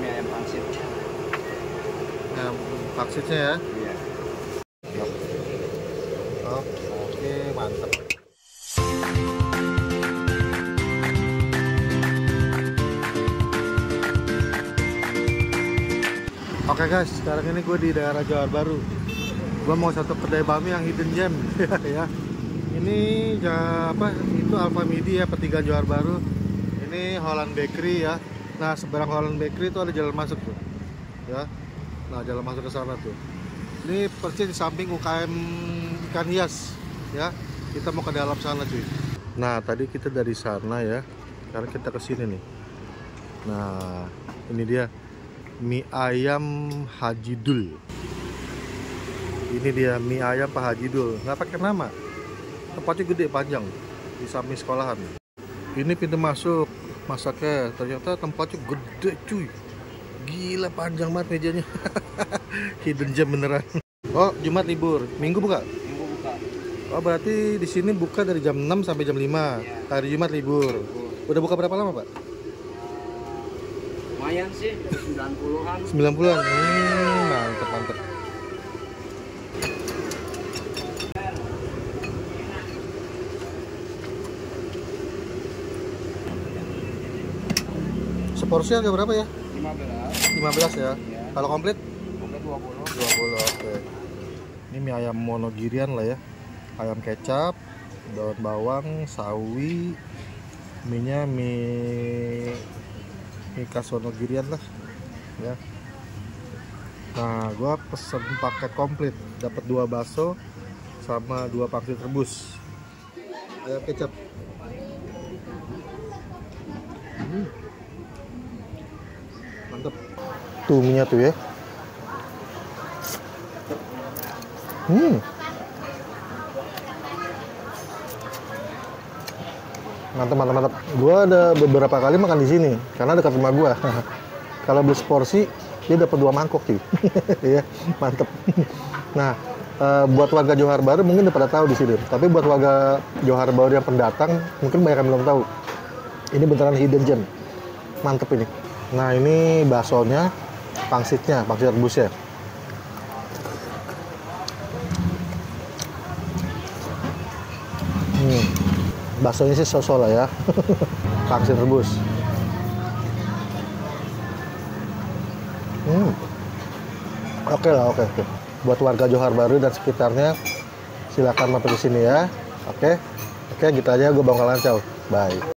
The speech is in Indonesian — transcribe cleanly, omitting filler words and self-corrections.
mie ayam pangsit. Nah, pangsitnya ya. Iya. Oke, mantap. Oke guys, sekarang ini gue di daerah Johar Baru. Gue mau satu kedai bami yang hidden gem ya. Ini apa? Itu Alfa Midi ya, pertigaan Johar Baru. Ini Holland Bakery ya. Nah, seberang Holland Bakery itu ada jalan masuk tuh. Ya. Nah, jalan masuk ke sana tuh. Ini persis di samping UKM ikan hias ya. Kita mau ke dalam sana cuy. Nah, tadi kita dari sana ya. Sekarang kita ke sini nih. Nah, ini dia mie ayam Haji Dul. Ini dia mie ayam Pak Haji Dul. Nggak pakai nama. Tempatnya gede panjang di samping sekolahan. Ini pintu masuk. Masaknya ternyata tempatnya gede cuy. Gila panjang banget mejanya. Hidden gem beneran. Oh, Jumat libur. Minggu buka? Minggu buka. Oh, berarti di sini buka dari jam 6 sampai jam 5. Iya. Hari Jumat libur. Udah buka berapa lama, Pak? Lumayan sih, 90-an. 90-an. Mantep, mantep. Seporsi harga berapa ya? 15. 15 ya? Iya. Kalau komplit? Komplit 20. 20, oke. Ini mie ayam Monogirian lah ya. Ayam kecap, daun bawang, sawi. Mie-nya mie khas Wonogirian lah ya. Nah, gua pesen paket komplit, dapat 2 bakso sama 2 pangsit rebus. Ayam kecap. Mantep. Tuh mie-nya tuh ya. Mantap, mantap, mantap. Gua ada beberapa kali makan di sini karena dekat rumah gua. Kalau beli seporsi dia dapat 2 mangkok cuy. Iya, mantep. Nah, buat warga Johar Baru mungkin udah pada tahu di sini. Tapi buat warga Johar Baru yang pendatang mungkin banyak yang belum tahu. Ini beneran hidden gem. Mantep ini. Nah, ini baksonya, pangsitnya, pangsit rebus ya. Baksonya sih sosol lah ya. Pangsit rebus. Oke lah, oke. Buat warga Johar Baru dan sekitarnya silakan mampir di sini ya. Oke, gitu aja. Gue Bang Kalancaw. Bye.